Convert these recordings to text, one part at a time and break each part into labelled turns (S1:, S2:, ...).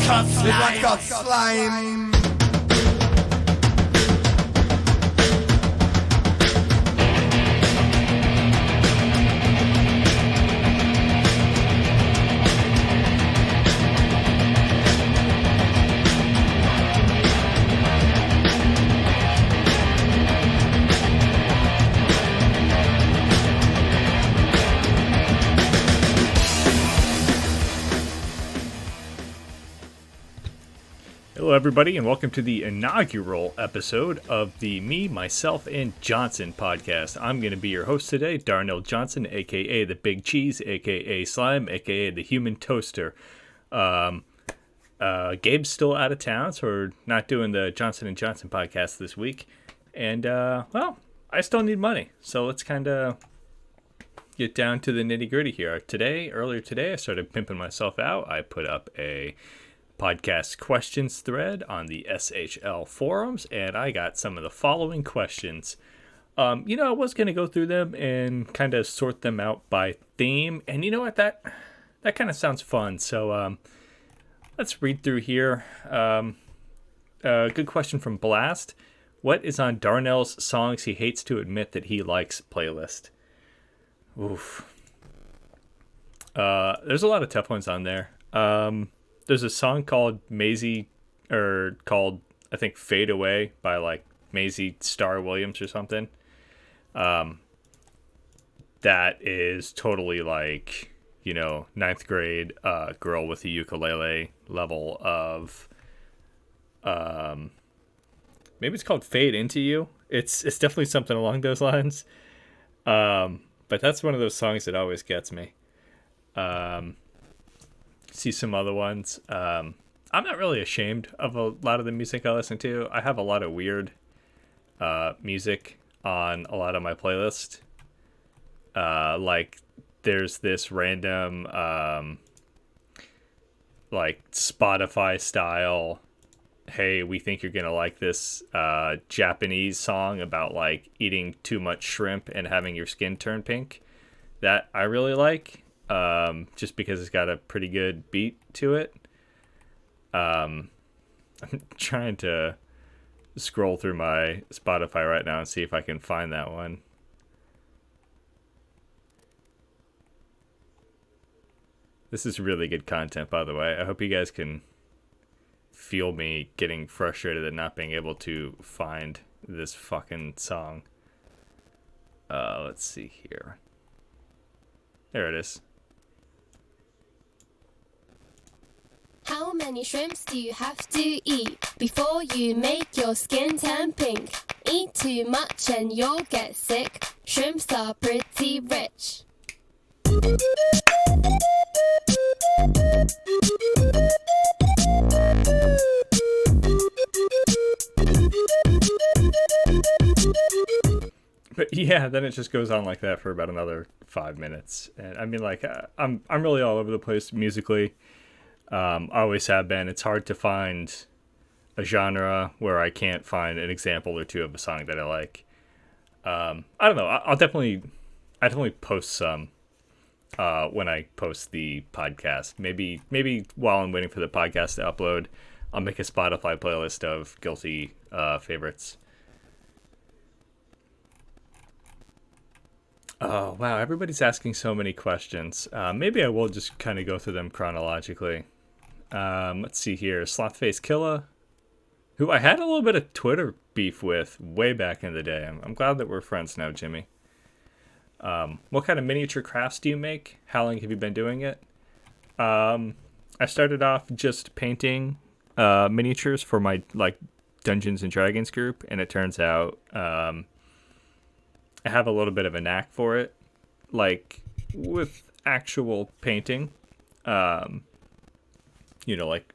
S1: got slime.
S2: Hello, everybody, and welcome to the inaugural episode of the Me, Myself, and Johnson podcast. I'm going to be your host today, Darnell Johnson, a.k.a. the Big Cheese, a.k.a. Slime, a.k.a. the Human Toaster. Gabe's still out of town, so we're not doing the Johnson & Johnson podcast this week. And, well, I still need money, so let's kind of get down to the nitty-gritty here. Earlier today, I started pimping myself out. I put up a podcast questions thread on the SHL forums, and I got some of the following questions. I was going to go through them and kind of sort them out by theme, and you know what, that kind of sounds fun, so let's read through here. Good question from Blast. What is on Darnell's songs he hates to admit that he likes playlist? Oof. There's a lot of tough ones on there. There's a song called I think Fade Away by like Maisie Star Williams or something. That is totally like, ninth grade girl with a ukulele level of, maybe it's called Fade Into You. It's definitely something along those lines. But that's one of those songs that always gets me. See some other ones. I'm not really ashamed of a lot of the music I listen to. I have a lot of weird music on a lot of my playlist. Like there's this random like Spotify style, hey, we think you're gonna like this Japanese song about like eating too much shrimp and having your skin turn pink, that I really like. Just because it's got a pretty good beat to it. I'm trying to scroll through my Spotify right now and see if I can find that one. This is really good content, by the way. I hope you guys can feel me getting frustrated at not being able to find this fucking song. Let's see here. There it is.
S3: How many shrimps do you have to eat before you make your skin turn pink? Eat too much and you'll get sick. Shrimps are pretty rich.
S2: But yeah, then it just goes on like that for about another 5 minutes. And I mean, like, I'm really all over the place musically. I always have been. It's hard to find a genre where I can't find an example or two of a song that I like. I don't know. I definitely post some when I post the podcast. Maybe while I'm waiting for the podcast to upload, I'll make a Spotify playlist of guilty favorites. Oh, wow. Everybody's asking so many questions. Maybe I will just kind of go through them chronologically. Let's see here. Slothface Killa, who I had a little bit of Twitter beef with way back in the day. I'm glad that we're friends now, Jimmy. What kind of miniature crafts do you make? How long have you been doing it? I started off just painting miniatures for my like Dungeons and Dragons group, and it turns out I have a little bit of a knack for it, like with actual painting. Like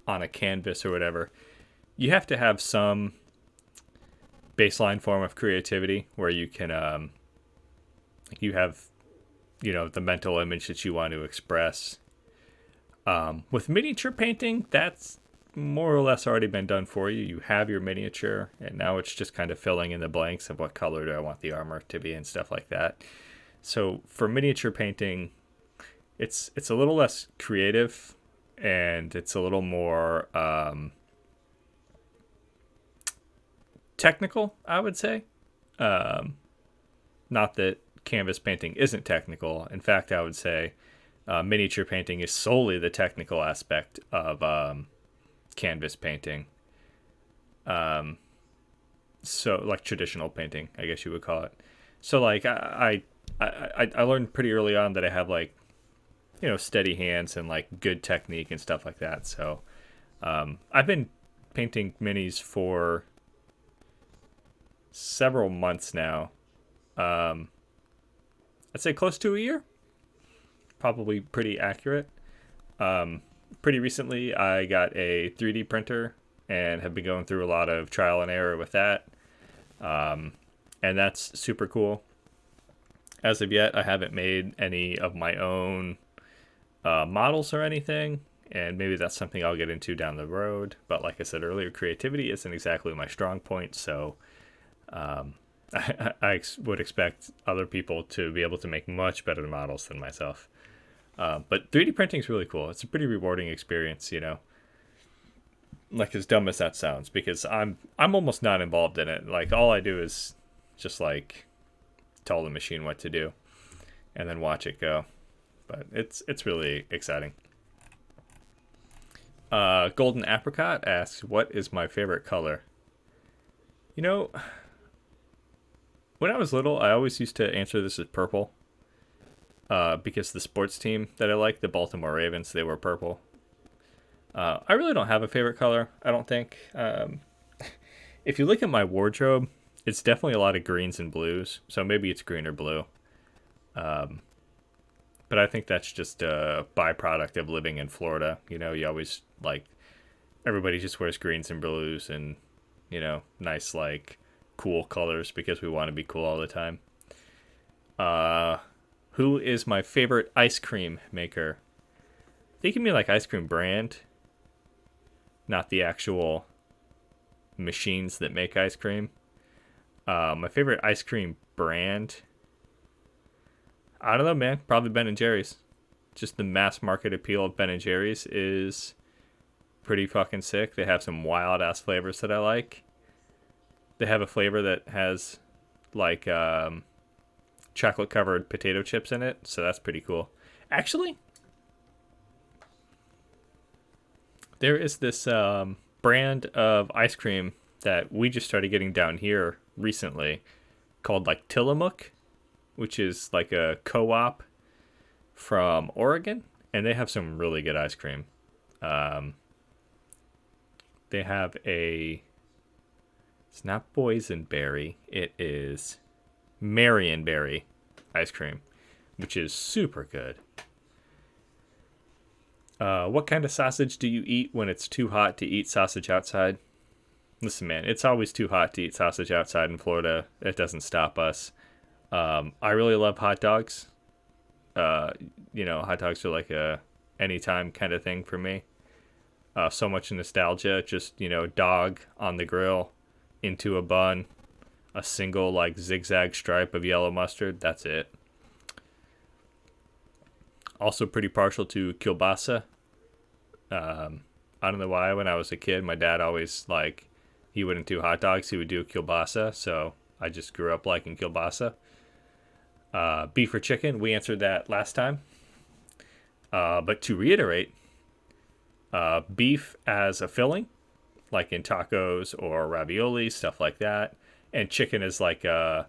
S2: on a canvas or whatever, you have to have some baseline form of creativity where you can, you have, the mental image that you want to express. With miniature painting, that's more or less already been done for you. You have your miniature, and now it's just kind of filling in the blanks of what color do I want the armor to be and stuff like that. So for miniature painting, it's a little less creative, and it's a little more technical, I would say. Not that canvas painting isn't technical. In fact, I would say miniature painting is solely the technical aspect of canvas painting. So like traditional painting, I guess you would call it. So like I learned pretty early on that I have like, steady hands and like good technique and stuff like that. So I've been painting minis for several months now. I'd say close to a year. Probably pretty accurate. Pretty recently, I got a 3D printer and have been going through a lot of trial and error with that. And that's super cool. As of yet, I haven't made any of my own models or anything, and maybe that's something I'll get into down the road. But like I said earlier, creativity isn't exactly my strong point, so I would expect other people to be able to make much better models than myself. But 3D printing is really cool. It's a pretty rewarding experience, like as dumb as that sounds, because I'm almost not involved in it. Like all I do is just like tell the machine what to do and then watch it go. But it's really exciting. Golden Apricot asks, what is my favorite color? When I was little, I always used to answer this as purple. Because the sports team that I like, the Baltimore Ravens, they were purple. I really don't have a favorite color, I don't think. If you look at my wardrobe, it's definitely a lot of greens and blues. So maybe it's green or blue. But I think that's just a byproduct of living in Florida. You always everybody just wears greens and blues and, nice, cool colors because we want to be cool all the time. Who is my favorite ice cream maker? They can be ice cream brand, not the actual machines that make ice cream. My favorite ice cream brand, I don't know, man. Probably Ben & Jerry's. Just the mass market appeal of Ben & Jerry's is pretty fucking sick. They have some wild ass flavors that I like. They have a flavor that has chocolate covered potato chips in it, so that's pretty cool. Actually, there is this brand of ice cream that we just started getting down here recently called Tillamook, which is a co-op from Oregon, and they have some really good ice cream. They have it's not boysenberry, it is Marionberry ice cream, which is super good. What kind of sausage do you eat when it's too hot to eat sausage outside? Listen, man, it's always too hot to eat sausage outside in Florida. It doesn't stop us. I really love hot dogs. Hot dogs are a anytime kind of thing for me. So much nostalgia. Just, dog on the grill into a bun. A single zigzag stripe of yellow mustard. That's it. Also pretty partial to kielbasa. I don't know why. When I was a kid, my dad always he wouldn't do hot dogs. He would do kielbasa. So I just grew up liking kielbasa. Beef or chicken? We answered that last time. But to reiterate, beef as a filling, like in tacos or ravioli, stuff like that. And chicken is like a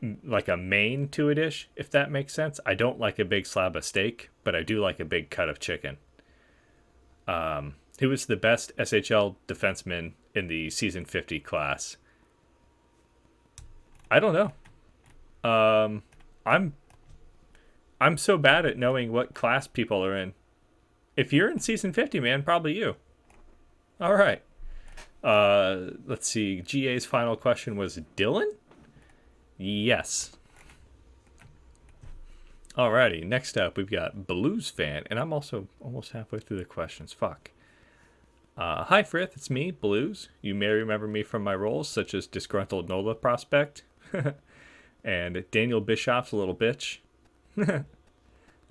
S2: main to a dish, if that makes sense. I don't like a big slab of steak, but I do like a big cut of chicken. Who was the best SHL defenseman in the season 50 class? I don't know. I'm so bad at knowing what class people are in. If you're in season 50, man, probably you. All right. Let's see. GA's final question was Dylan? Yes. Alrighty, next up we've got Blues Fan, and I'm also almost halfway through the questions. Fuck. Hi Frith, it's me, Blues. You may remember me from my roles such as Disgruntled NOLA Prospect and Daniel Bischoff's Little Bitch.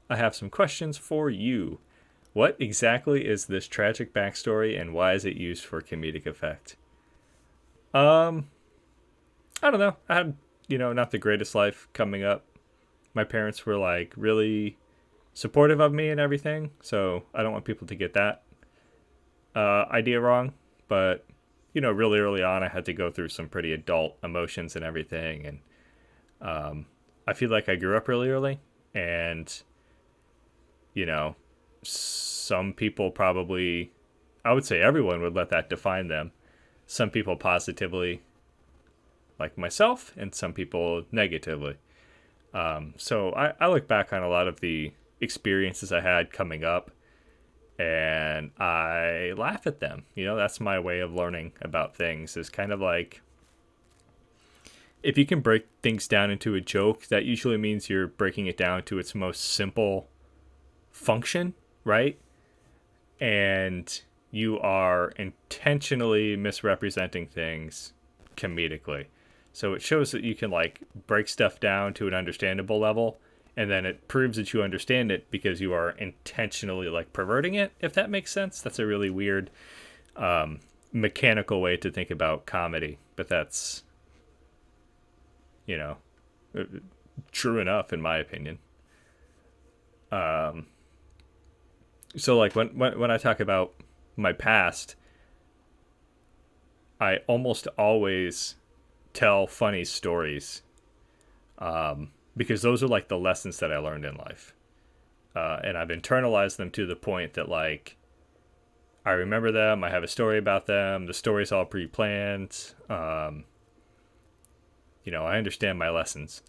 S2: I have some questions for you. What exactly is this tragic backstory, and why is it used for comedic effect? I don't know. I had, not the greatest life coming up. My parents were like really supportive of me and everything, so I don't want people to get that idea wrong. But really early on, I had to go through some pretty adult emotions and everything, and I feel like I grew up really early, and some people probably, I would say everyone would let that define them. Some people positively, like myself, and some people negatively. So I look back on a lot of the experiences I had coming up, and I laugh at them. That's my way of learning about things, is kind of like, if you can break things down into a joke, that usually means you're breaking it down to its most simple function, right? And you are intentionally misrepresenting things comedically. So it shows that you can like break stuff down to an understandable level, and then it proves that you understand it because you are intentionally like perverting it, if that makes sense. That's a really weird mechanical way to think about comedy, but that's true enough in my opinion. So like when I talk about my past, I almost always tell funny stories, because those are like the lessons that I learned in life, and I've internalized them to the point that like I remember them, I have a story about them, the story's all pre-planned. I understand my lessons.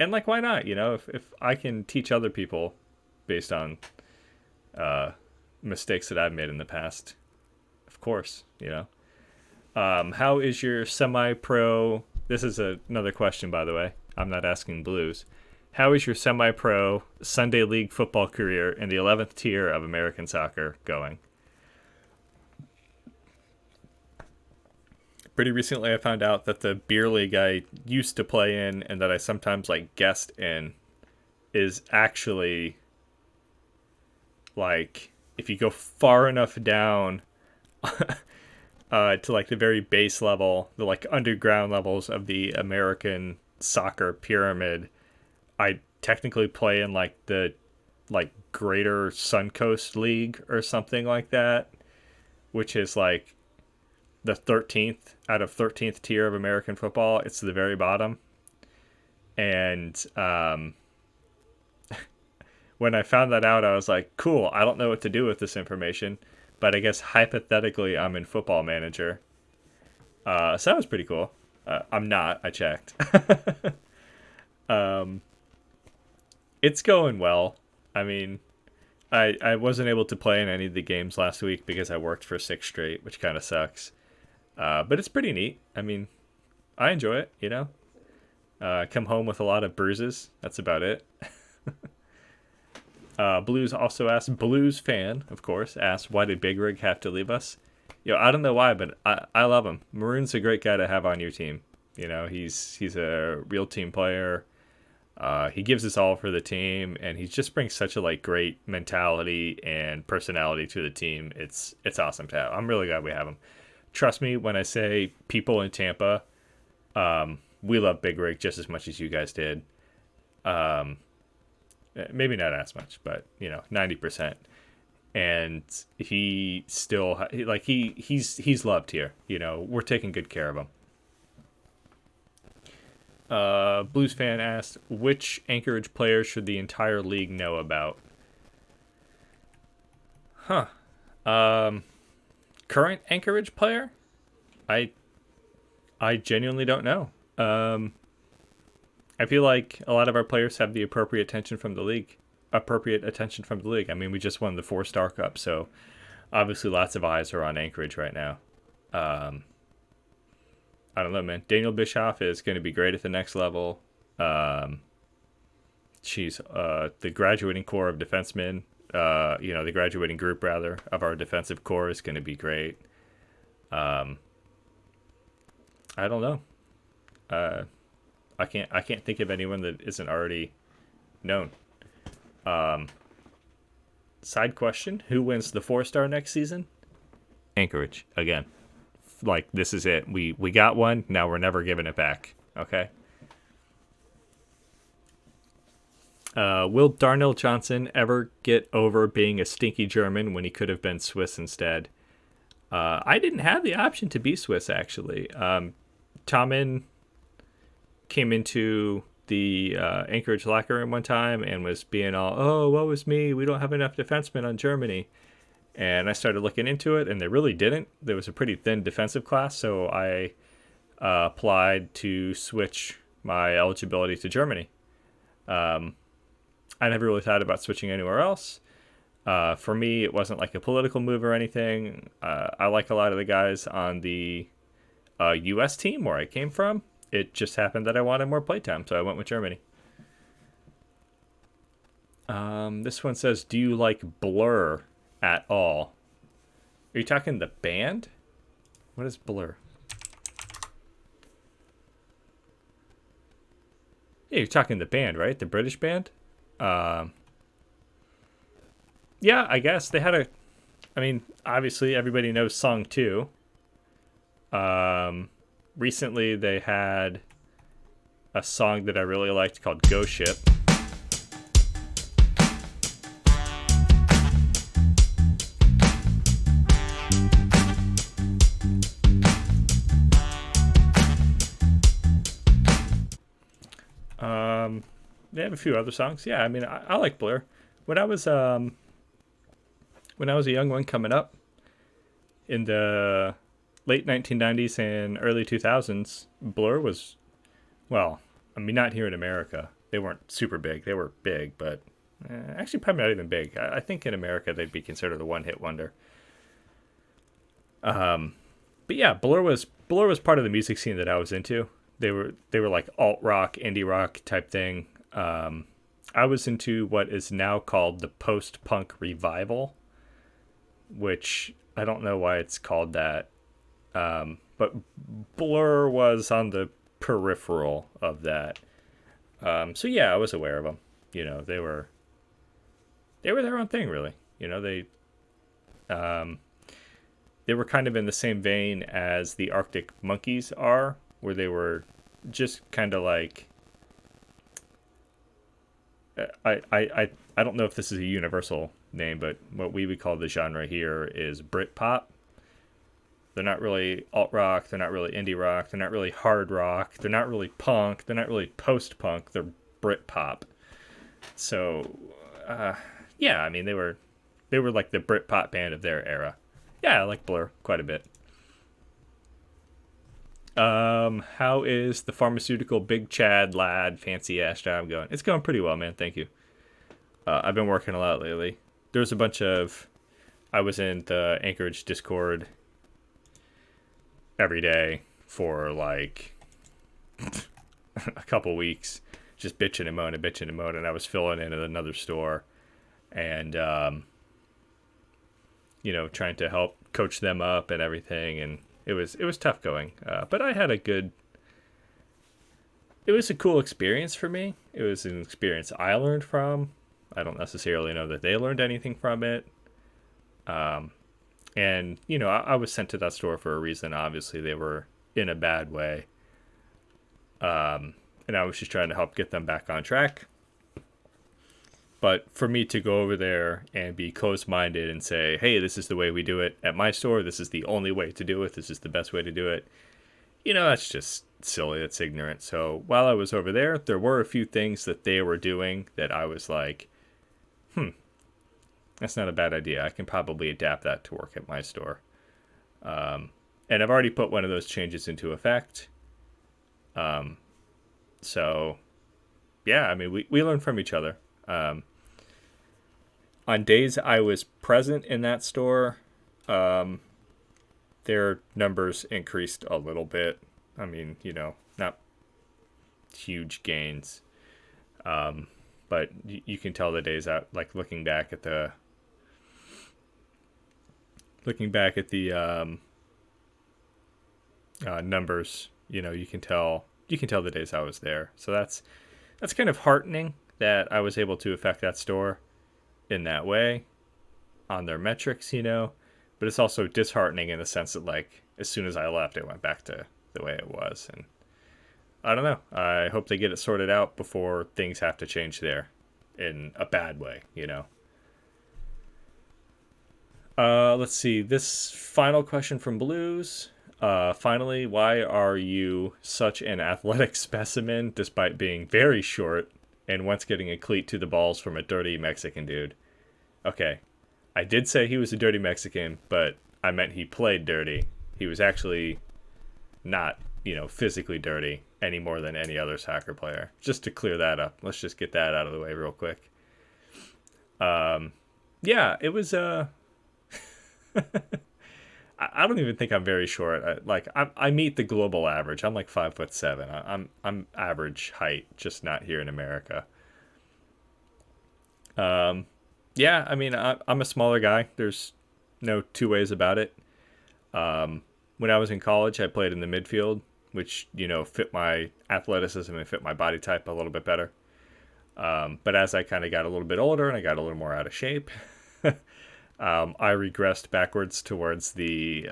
S2: And like, why not? If I can teach other people based on mistakes that I've made in the past, of course. How is your semi-pro? This is another question, by the way. I'm not asking Blues. How is your semi-pro Sunday League football career in the 11th tier of American soccer going? Pretty recently, I found out that the beer league I used to play in and that I sometimes like guest in is actually like, if you go far enough down to like the very base level, the like underground levels of the American soccer pyramid, I technically play in like the like Greater Suncoast League or something like that, which is like the 13th out of 13th tier of American football. It's the very bottom. And when I found that out, I was like, cool, I don't know what to do with this information, but I guess hypothetically I'm in Football Manager. So that was pretty cool. I'm not, I checked. It's going well. I mean, I wasn't able to play in any of the games last week because I worked for 6 straight, which kind of sucks. But it's pretty neat. I mean, I enjoy it, come home with a lot of bruises. That's about it. Blues also asked, Blues fan, of course, asked, why did Big Rig have to leave us? I don't know why, but I love him. Maroon's a great guy to have on your team. He's a real team player. He gives us all for the team, and he just brings such a like great mentality and personality to the team. It's awesome to have. I'm really glad we have him. Trust me when I say people in Tampa, we love Big Rig just as much as you guys did. Maybe not as much, but 90%. And he still he's loved here. We're taking good care of him. Blues fan asked, which Anchorage players should the entire league know about? Current Anchorage player? I genuinely don't know. I feel like a lot of our players have the appropriate attention from the league. I mean, we just won the 4-Star Cup, so obviously lots of eyes are on Anchorage right now. I don't know, man. Daniel Bischoff is going to be great at the next level. She's the graduating core of defensemen. The graduating group, rather, of our defensive core is going to be great. I don't know. I can't think of anyone that isn't already known. Side question: who wins the 4-star next season? Anchorage again. Like, this is it. We got one. Now we're never giving it back. Okay. Will Darnell Johnson ever get over being a stinky German when he could have been Swiss instead? I didn't have the option to be Swiss, actually. Tommen came into the Anchorage locker room one time and was being all, oh, woe is me, we don't have enough defensemen on Germany. And I started looking into it, and they really didn't. There was a pretty thin defensive class, so I applied to switch my eligibility to Germany. I never really thought about switching anywhere else. For me, it wasn't like a political move or anything. I like a lot of the guys on the U.S. team where I came from. It just happened that I wanted more playtime, so I went with Germany. This one says, do you like Blur at all? Are you talking the band? What is Blur? Yeah, you're talking the band, right? The British band? Yeah, I guess they had obviously everybody knows Song 2. Recently they had a song that I really liked called Go Ship. They have a few other songs. Yeah, I like Blur. When I was a young one coming up in the late 1990s and early 2000s, Blur was, not here in America. They weren't super big. They were big, but actually probably not even big. I think in America they'd be considered a one-hit wonder. But yeah, Blur was part of the music scene that I was into. They were like alt rock, indie rock type thing. I was into what is now called the post-punk revival, which I don't know why it's called that. But Blur was on the peripheral of that. So yeah, I was aware of them. You know, they were their own thing, really. You know, they were kind of in the same vein as the Arctic Monkeys are, where they were just kind of like, I don't know if this is a universal name, but what we would call the genre here is Britpop. They're not really alt rock, they're not really indie rock, they're not really hard rock, they're not really punk, they're not really post punk, they're Britpop. So yeah, they were like the Britpop band of their era. Yeah, I like Blur quite a bit. How is the pharmaceutical big Chad lad fancy ass job going? It's going pretty well, man. Thank you. I've been working a lot lately. There's a bunch of, I was in the Anchorage Discord every day for like a couple weeks, just bitching and moaning, and I was filling in at another store and, trying to help coach them up and everything. And it was tough going, but I had it was a cool experience for me. It was an experience I learned from. I don't necessarily know that they learned anything from it. And, I was sent to that store for a reason. Obviously, they were in a bad way. And I was just trying to help get them back on track. But for me to go over there and be closed-minded and say, hey, this is the way we do it at my store. This is the only way to do it. This is the best way to do it. That's just silly. That's ignorant. So while I was over there were a few things that they were doing that I was like, that's not a bad idea. I can probably adapt that to work at my store. And I've already put one of those changes into effect. So, yeah, we learn from each other. On days I was present in that store, their numbers increased a little bit. Not huge gains. But you can tell the days out, like looking back at the numbers, you can tell the days I was there. So that's kind of heartening. that I was able to affect that store in that way on their metrics, but it's also disheartening in the sense that, like, as soon as I left, it went back to the way it was. And I don't know. I hope they get it sorted out before things have to change there in a bad way, Let's see. This final question from Blues. Finally, why are you such an athletic specimen despite being very short and once getting a cleat to the balls from a dirty Mexican dude? Okay, I did say he was a dirty Mexican, but I meant he played dirty. He was actually not, physically dirty any more than any other soccer player. Just to clear that up. Let's just get that out of the way real quick. Yeah, it was I don't even think I'm very short. I meet the global average. I'm like 5'7". I'm average height, just not here in America. Yeah, I mean, I'm a smaller guy. There's no two ways about it. When I was in college, I played in the midfield, which, fit my athleticism and fit my body type a little bit better. But as I kind of got a little bit older and I got a little more out of shape, I regressed backwards towards the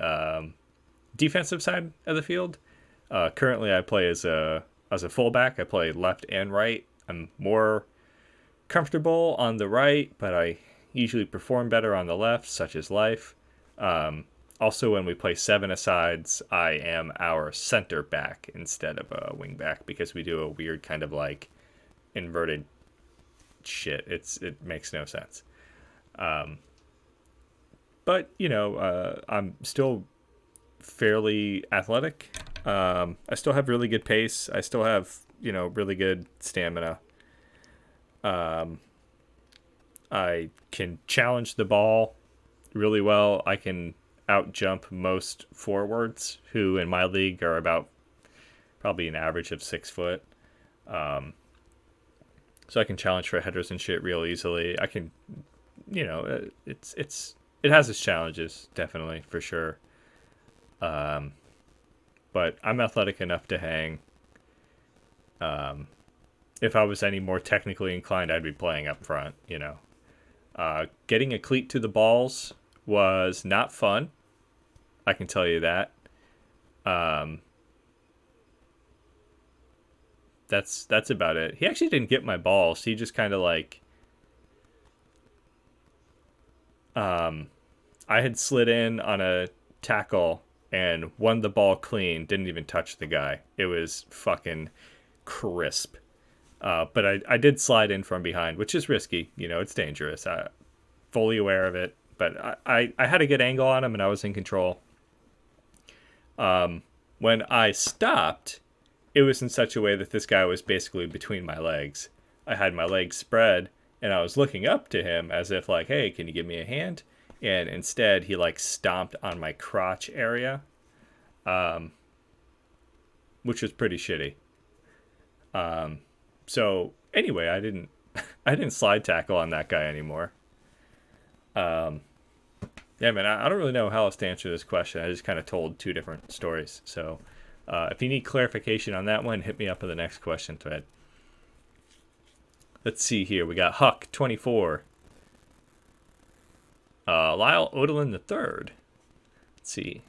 S2: defensive side of the field. Currently, I play as a fullback. I play left and right. I'm more comfortable on the right, but I usually perform better on the left, such as life. Also, when we play 7-a-sides, I am our center back instead of a wing back because we do a weird kind of like inverted shit. It makes no sense. But, I'm still fairly athletic. I still have really good pace. I still have, really good stamina. I can challenge the ball really well. I can out-jump most forwards, who in my league are about probably an average of 6 foot. So I can challenge for headers and shit real easily. I can, it has its challenges, definitely, for sure. But I'm athletic enough to hang. If I was any more technically inclined, I'd be playing up front, Getting a cleat to the balls was not fun. I can tell you that. That's about it. He actually didn't get my balls. He just kind of like... I had slid in on a tackle and won the ball clean. Didn't even touch the guy. It was fucking crisp. But I did slide in from behind, which is risky. It's dangerous. I'm fully aware of it. But I had a good angle on him, and I was in control. When I stopped, it was in such a way that this guy was basically between my legs. I had my legs spread, and I was looking up to him as if like, hey, can you give me a hand? And instead, he like stomped on my crotch area, which was pretty shitty. So anyway, I didn't slide tackle on that guy anymore. Yeah, man, I don't really know how else to answer this question. I just kind of told two different stories. So if you need clarification on that one, hit me up in the next question thread. Let's see here. We got Huck 24. Lyle Odolin III. Let's see.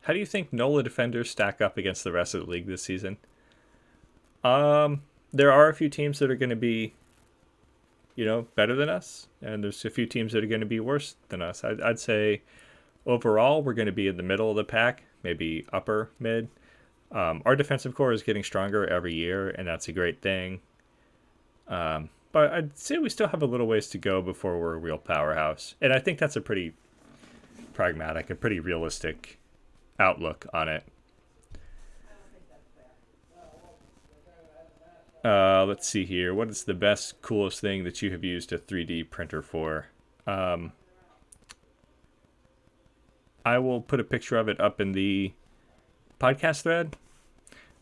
S2: How do you think NOLA defenders stack up against the rest of the league this season? There are a few teams that are going to be, better than us. And there's a few teams that are going to be worse than us. I'd say overall, we're going to be in the middle of the pack, maybe upper mid. Our defensive core is getting stronger every year, and that's a great thing. But I'd say we still have a little ways to go before we're a real powerhouse. And I think that's a pretty pragmatic and pretty realistic outlook on it. Let's see here. What is the best, coolest thing that you have used a 3D printer for? I will put a picture of it up in the podcast thread.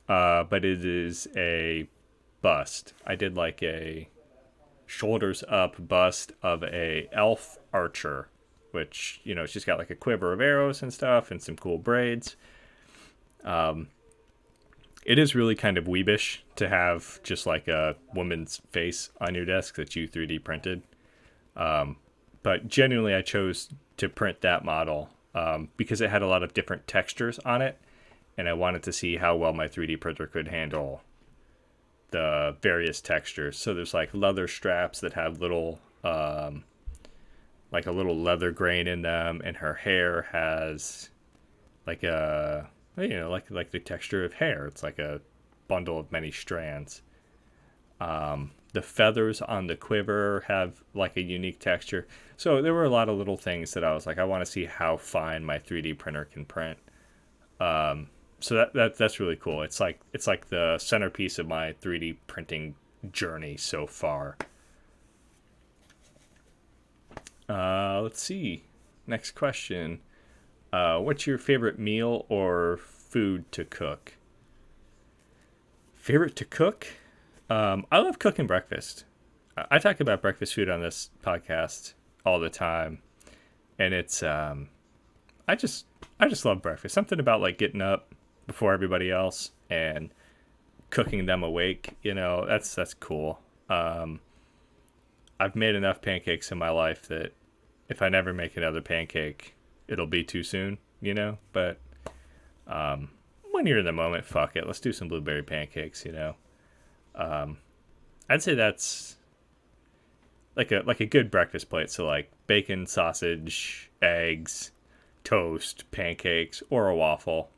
S2: But it is a bust. I did like a shoulders up bust of a elf archer, which, she's got like a quiver of arrows and stuff and some cool braids. it is really kind of weebish to have just like a woman's face on your desk that you 3D printed. But genuinely, I chose to print that model because it had a lot of different textures on it, and I wanted to see how well my 3D printer could handle the various textures. So there's like leather straps that have little, like a little leather grain in them, and her hair has like a, like the texture of hair. It's like a bundle of many strands. The feathers on the quiver have like a unique texture. So there were a lot of little things that I was like, I want to see how fine my 3D printer can print. So that's really cool. It's like the centerpiece of my 3D printing journey so far. Let's see. Next question. What's your favorite meal or food to cook? Favorite to cook? I love cooking breakfast. I talk about breakfast food on this podcast all the time, and it's I just love breakfast. Something about like getting up before everybody else and cooking them awake. That's cool. I've made enough pancakes in my life that if I never make another pancake, it'll be too soon. But when you're in the moment, fuck it. Let's do some blueberry pancakes. I'd say that's like a good breakfast plate. So like bacon, sausage, eggs, toast, pancakes, or a waffle,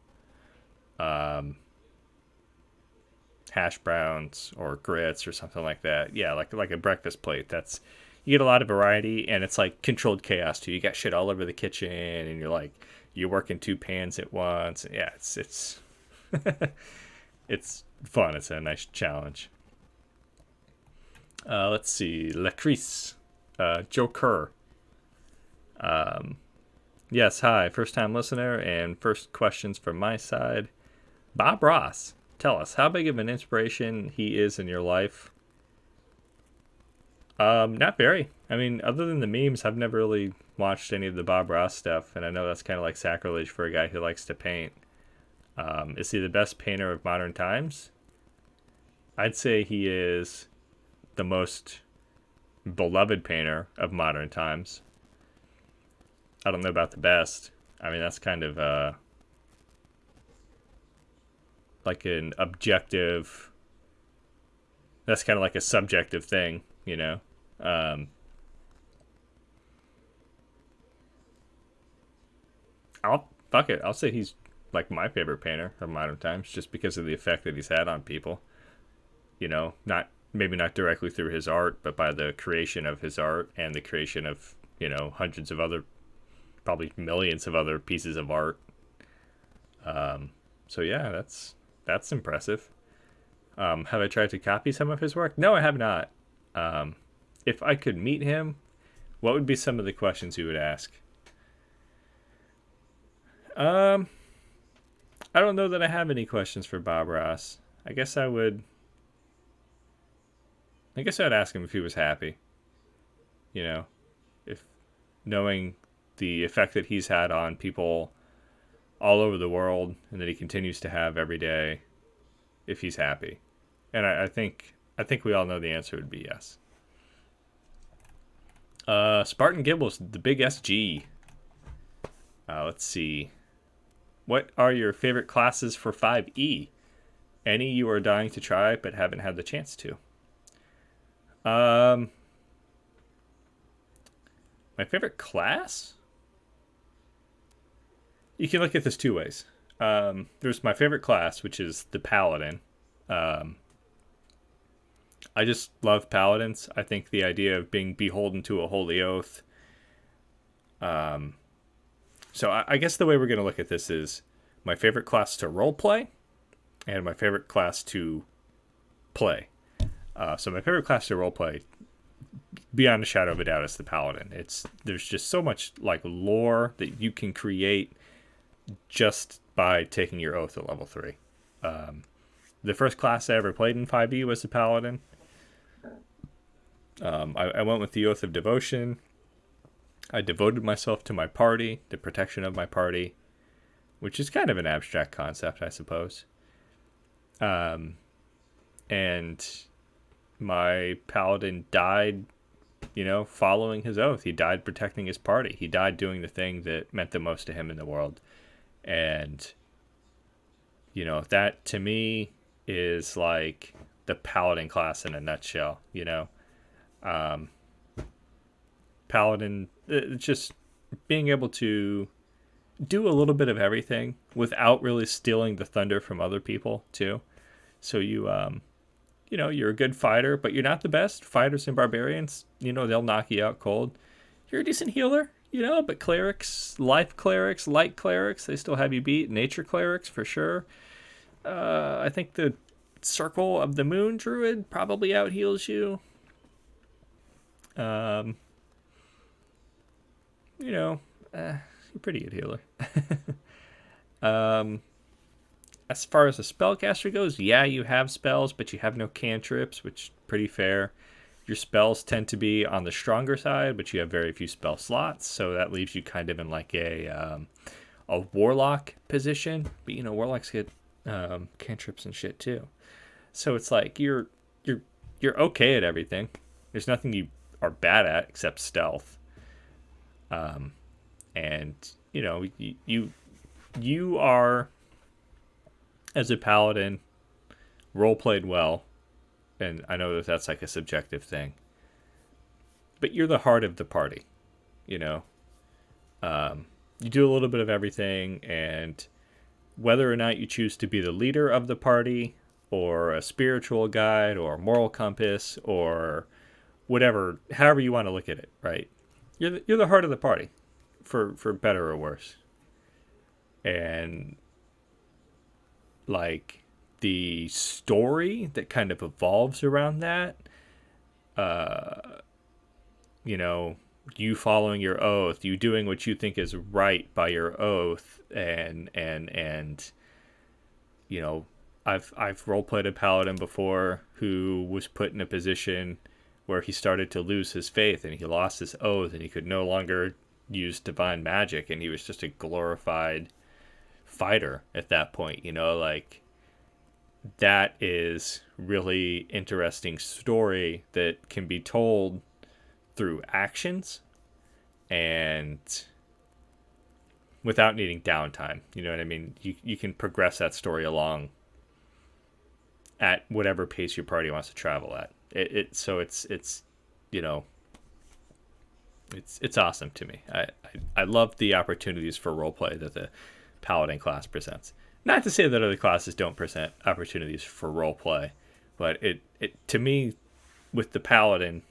S2: hash browns or grits or something like that. Yeah, like a breakfast plate. You get a lot of variety, and it's like controlled chaos too. You got shit all over the kitchen, and you're working two pans at once. Yeah, it's it's fun. It's a nice challenge. Let's see. Lacrice. Joe Kerr. Yes, hi. First time listener, and first questions from my side. Bob Ross. Tell us, how big of an inspiration he is in your life? Not very. I mean, other than the memes, I've never really watched any of the Bob Ross stuff, and I know that's kind of like sacrilege for a guy who likes to paint. Is he the best painter of modern times? I'd say he is the most beloved painter of modern times. I don't know about the best. I mean, that's kind of like an objective. That's kind of like a subjective thing, I'll say he's like my favorite painter of modern times, just because of the effect that he's had on people. Maybe not directly through his art, but by the creation of his art and the creation of, hundreds of other, probably millions of other pieces of art. So yeah, that's impressive. Have I tried to copy some of his work? No, I have not. If I could meet him, what would be some of the questions you would ask? I don't know that I have any questions for Bob Ross. I guess I'd ask him if he was happy. If knowing the effect that he's had on people all over the world and that he continues to have every day, if he's happy. And I think we all know the answer would be yes. Spartan Gibbles, the big SG. Let's see. What are your favorite classes for 5e? Any you are dying to try but haven't had the chance to? My favorite class? You can look at this two ways. There's my favorite class, which is the paladin. I just love paladins. I think the idea of being beholden to a holy oath. So I guess the way we're going to look at this is my favorite class to roleplay and my favorite class to play. So my favorite class to roleplay, beyond a shadow of a doubt, is the paladin. There's just so much like lore that you can create just by taking your oath at level 3. The first class I ever played in 5e was the paladin. I went with the Oath of Devotion. I devoted myself to my party, the protection of my party, which is kind of an abstract concept, I suppose. And my paladin died, following his oath. He died protecting his party. He died doing the thing that meant the most to him in the world. And, that to me is like the paladin class in a nutshell, Paladin, just being able to do a little bit of everything without really stealing the thunder from other people too. So you're a good fighter, but you're not the best. Fighters and barbarians, they'll knock you out cold. You're a decent healer, but clerics, light clerics, they still have you beat. Nature clerics, for sure. I think the Circle of the Moon Druid probably out heals you. You're a pretty good healer. As far as a spellcaster goes, yeah, you have spells, but you have no cantrips, which is pretty fair. Your spells tend to be on the stronger side, but you have very few spell slots, so that leaves you kind of in like a warlock position. But warlocks get cantrips and shit too. So it's like you're okay at everything. There's nothing you are bad at except stealth. And you are, as a paladin, role played well, and I know that that's like a subjective thing, but you're the heart of the party. You do a little bit of everything, and whether or not you choose to be the leader of the party, or a spiritual guide, or a moral compass, or whatever, however you want to look at it, right? You're the heart of the party, for better or worse. And like the story that kind of evolves around that, you following your oath, you doing what you think is right by your oath, and I've role played a paladin before who was put in a position where he started to lose his faith and he lost his oath and he could no longer use divine magic, and he was just a glorified fighter at that point. That is really interesting story that can be told through actions and without needing downtime. You know what I mean? You can progress that story along at whatever pace your party wants to travel at. It's awesome to me. I love the opportunities for roleplay that the paladin class presents. Not to say that other classes don't present opportunities for roleplay, but it to me, with the paladin,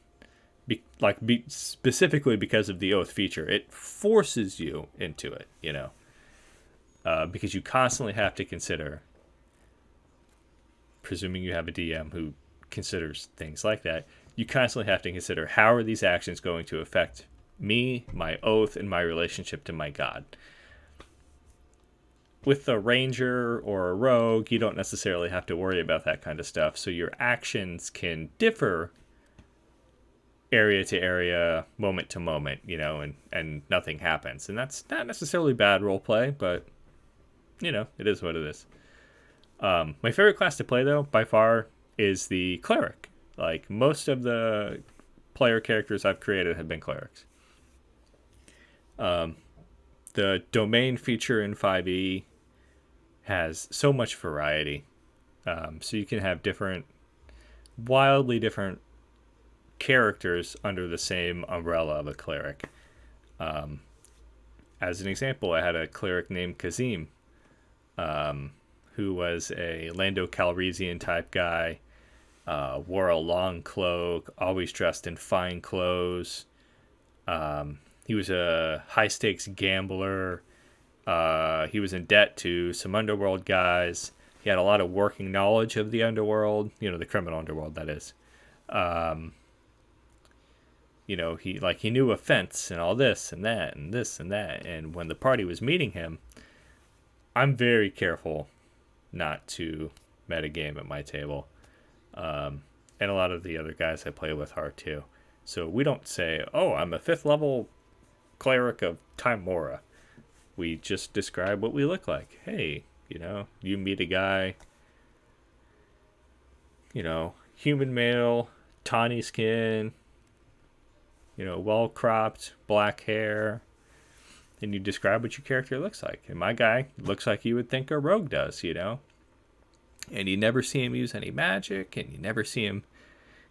S2: specifically because of the oath feature, it forces you into it. Because you constantly have to consider, presuming you have a DM who considers things like that, you constantly have to consider, how are these actions going to affect me, my oath, and my relationship to my god. With a ranger or a rogue, you don't necessarily have to worry about that kind of stuff, so your actions can differ area to area, moment to moment, and nothing happens. And that's not necessarily bad roleplay, but it is what it is. My favorite class to play, though, by far, is the cleric. Like, most of the player characters I've created have been clerics. The domain feature in 5e has so much variety. So you can have wildly different characters under the same umbrella of a cleric. As an example, I had a cleric named Kazim, who was a Lando Calrissian type guy, wore a long cloak, always dressed in fine clothes. He was a high-stakes gambler. He was in debt to some underworld guys. He had a lot of working knowledge of the underworld, the criminal underworld, that is. He knew offense and all this and that and this and that. And when the party was meeting him, I'm very careful not to metagame at my table. And a lot of the other guys I play with are too. So we don't say, oh, I'm a 5th level cleric of Timora. We just describe what we look like. Hey, you meet a guy human male, tawny skin, well cropped, black hair. And you describe what your character looks like. And my guy looks like you would think a rogue does, And you never see him use any magic, and you never see him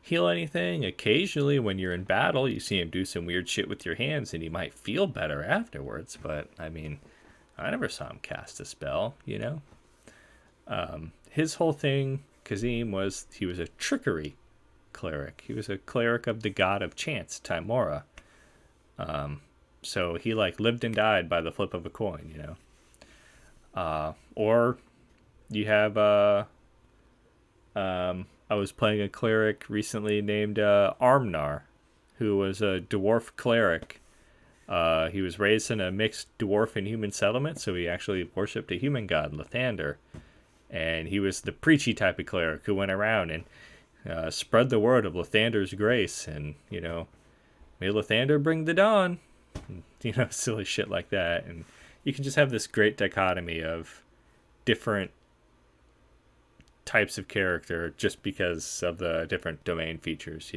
S2: heal anything. Occasionally, when you're in battle, you see him do some weird shit with your hands, and you might feel better afterwards. But, I never saw him cast a spell, His whole thing, Kazim, he was a trickery cleric. He was a cleric of the god of chance, Timora. So he lived and died by the flip of a coin, Or you have I was playing a cleric recently named Armnar, who was a dwarf cleric. He was raised in a mixed dwarf and human settlement, so he actually worshipped a human god, Lathander. And he was the preachy type of cleric who went around and spread the word of Lathander's grace, and may Lathander bring the dawn. Silly shit like that. And you can just have this great dichotomy of different types of character just because of the different domain features,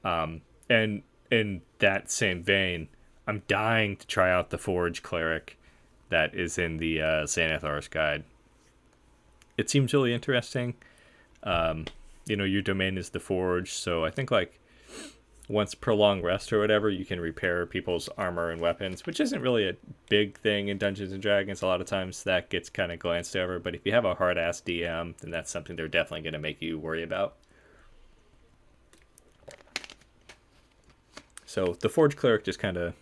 S2: And in that same vein, I'm dying to try out the Forge cleric that is in the Xanathar's guide. It seems really interesting. Your domain is the Forge, so I think once per long rest or whatever, you can repair people's armor and weapons, which isn't really a big thing in Dungeons and Dragons. A lot of times that gets kind of glanced over, but if you have a hard-ass DM, then that's something they're definitely going to make you worry about. So the Forge Cleric just kind of,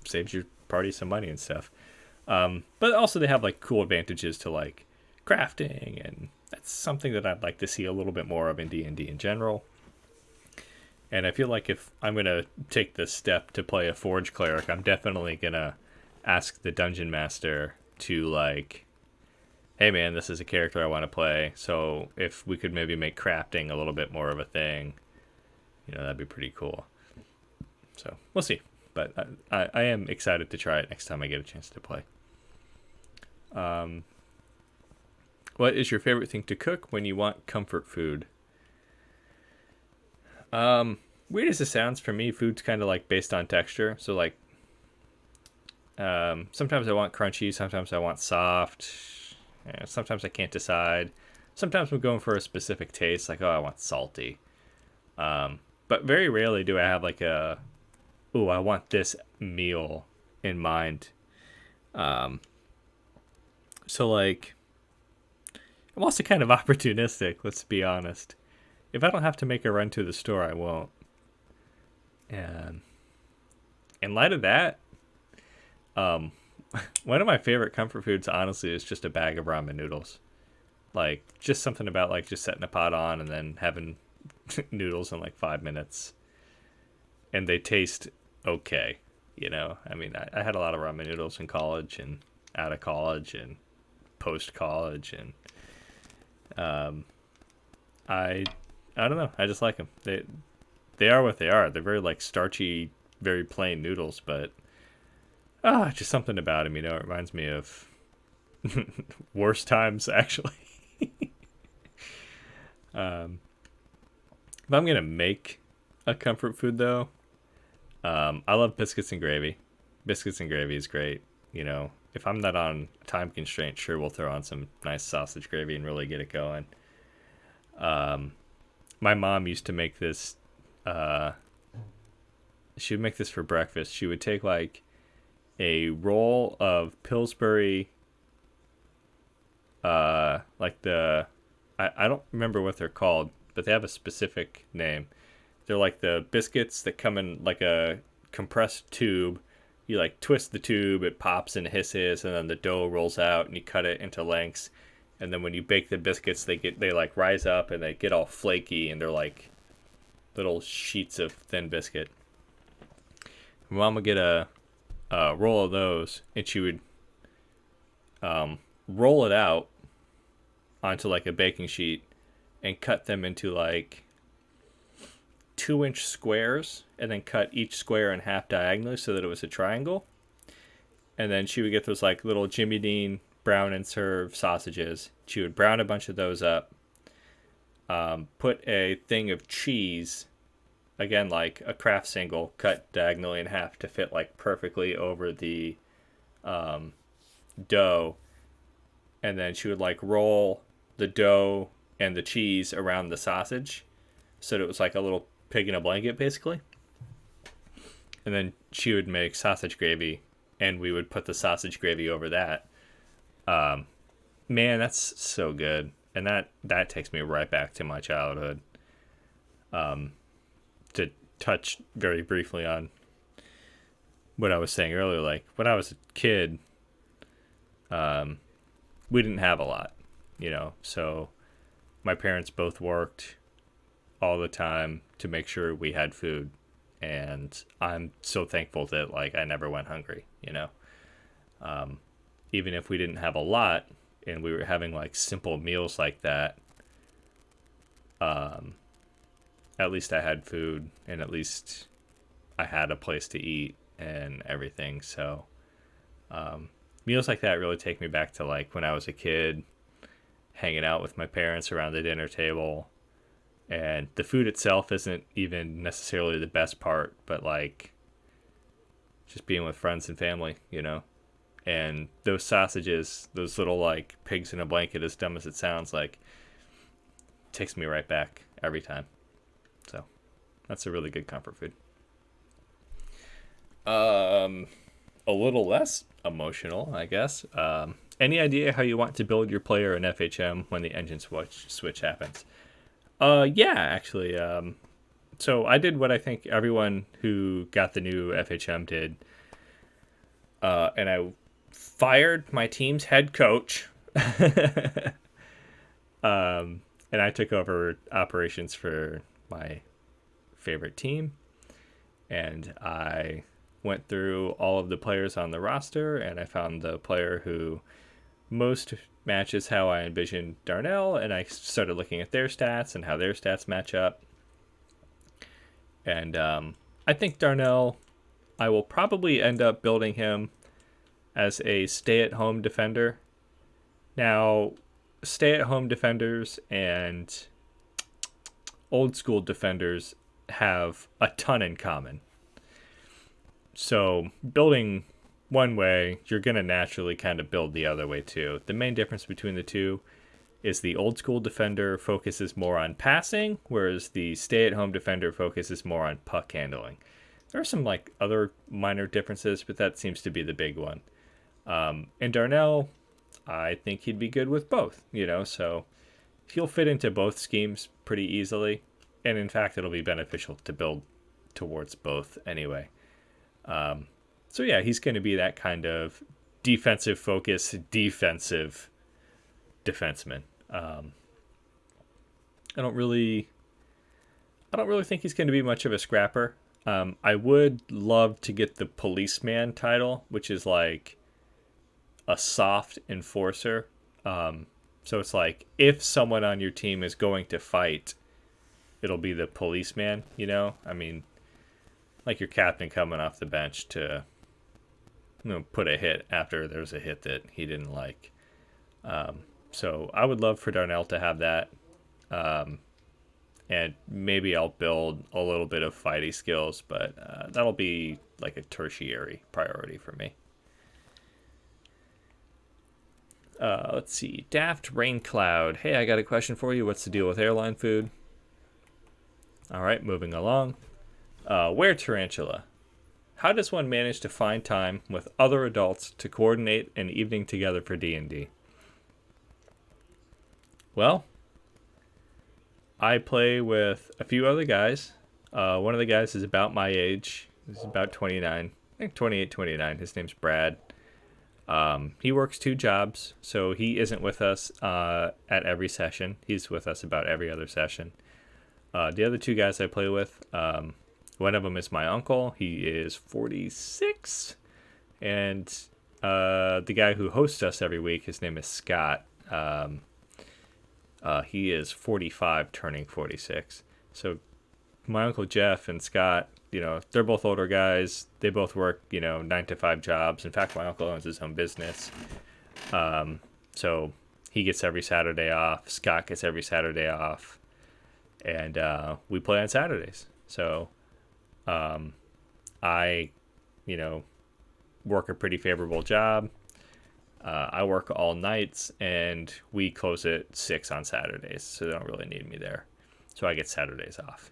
S2: saves your party some money and stuff. But also they have cool advantages to crafting, and that's something that I'd like to see a little bit more of in D&D in general. And I feel like if I'm going to take the step to play a Forge Cleric, I'm definitely going to ask the Dungeon Master to, hey man, this is a character I want to play, so if we could maybe make crafting a little bit more of a thing, that'd be pretty cool. So, we'll see. But I am excited to try it next time I get a chance to play. What is your favorite thing to cook when you want comfort food? Weird as it sounds, for me, food's kind of based on texture. So sometimes I want crunchy, sometimes I want soft. Sometimes I can't decide. Sometimes I'm going for a specific taste, I want salty. But very rarely do I have I want this meal in mind. So I'm also kind of opportunistic, let's be honest. If I don't have to make a run to the store, I won't. And in light of that, one of my favorite comfort foods, honestly, is just a bag of ramen noodles. Just something about just setting a pot on and then having noodles in 5 minutes. And they taste okay, I had a lot of ramen noodles in college and out of college and post-college, and I don't know. I just like them. They are what they are. They're very starchy, very plain noodles, but just something about them. It reminds me of worse times, actually. If I'm gonna make a comfort food, though, I love biscuits and gravy. Biscuits and gravy is great. If I'm not on time constraint, sure, we'll throw on some nice sausage gravy and really get it going. My mom used to make this, she would make this for breakfast. She would take a roll of Pillsbury, I don't remember what they're called, but they have a specific name. They're the biscuits that come in a compressed tube. You twist the tube, it pops and hisses, and then the dough rolls out and you cut it into lengths. And then when you bake the biscuits, they rise up and they get all flaky, and they're little sheets of thin biscuit. Mom would get a roll of those, and she would roll it out onto a baking sheet and cut them into 2-inch squares, and then cut each square in half diagonally so that it was a triangle. And then she would get those little Jimmy Dean brown and serve sausages. She would brown a bunch of those up, put a thing of cheese, again, like a craft single, cut diagonally in half to fit like perfectly over the dough. And then she would like roll the dough and the cheese around the sausage so that it was like a little pig in a blanket, basically. And then she would make sausage gravy, and we would put the sausage gravy over that. Man, that's so good. And that takes me right back to my childhood. To touch very briefly on what I was saying earlier, like when I was a kid, we didn't have a lot, so my parents both worked all the time to make sure we had food. And I'm so thankful that like I never went hungry, even if we didn't have a lot and we were having like simple meals like that, at least I had food and at least I had a place to eat and everything. So, meals like that really take me back to like when I was a kid, hanging out with my parents around the dinner table. And the food itself isn't even necessarily the best part, but like just being with friends and family, And those sausages, those little like pigs in a blanket, as dumb as it sounds, like takes me right back every time. So that's a really good comfort food. A little less emotional, I guess. Any idea how you want to build your player in FHM when the engine switch happens? Yeah, actually. So I did what I think everyone who got the new FHM did. And I fired my team's head coach. And I took over operations for my favorite team. And I went through all of the players on the roster, and I found the player who most matches how I envisioned Darnell, and I started looking at their stats and how their stats match up. And I think Darnell, I will probably end up building him as a stay-at-home defender. Now, stay-at-home defenders and old-school defenders have a ton in common. So building one way, you're going to naturally kind of build the other way too. The main difference between the two is the old school defender focuses more on passing, whereas the stay-at-home defender focuses more on puck handling. There are some like other minor differences, but that seems to be the big one. And Darnell, I think he'd be good with both, so he'll fit into both schemes pretty easily. And in fact, it'll be beneficial to build towards both anyway. So yeah, he's going to be that kind of defensive focus, defensive defenseman. I don't really think he's going to be much of a scrapper. I would love to get the policeman title, which is like a soft enforcer. So it's like if someone on your team is going to fight, it'll be the policeman, I mean, like your captain coming off the bench to put a hit after there's a hit that he didn't like. So I would love for Darnell to have that. And maybe I'll build a little bit of fighting skills, but that'll be like a tertiary priority for me. Let's see. Daft Rain Cloud. Hey, I got a question for you. What's the deal with airline food? All right, moving along. Where Tarantula? How does one manage to find time with other adults to coordinate an evening together for D&D? Well, I play with a few other guys. One of the guys is about my age. He's about 29. I think 28, 29. His name's Brad. He works 2 jobs, so he isn't with us at every session. He's with us about every other session. The other 2 guys I play with, one of them is my uncle. He is 46. And the guy who hosts us every week, his name is Scott. He is 45, turning 46. So my Uncle Jeff and Scott, they're both older guys. They both work, 9-to-5 jobs. In fact, my uncle owns his own business. So he gets every Saturday off. Scott gets every Saturday off. and we play on Saturdays. So I, work a pretty favorable job. I work all nights, and we close at 6 on Saturdays, so they don't really need me there. So I get Saturdays off.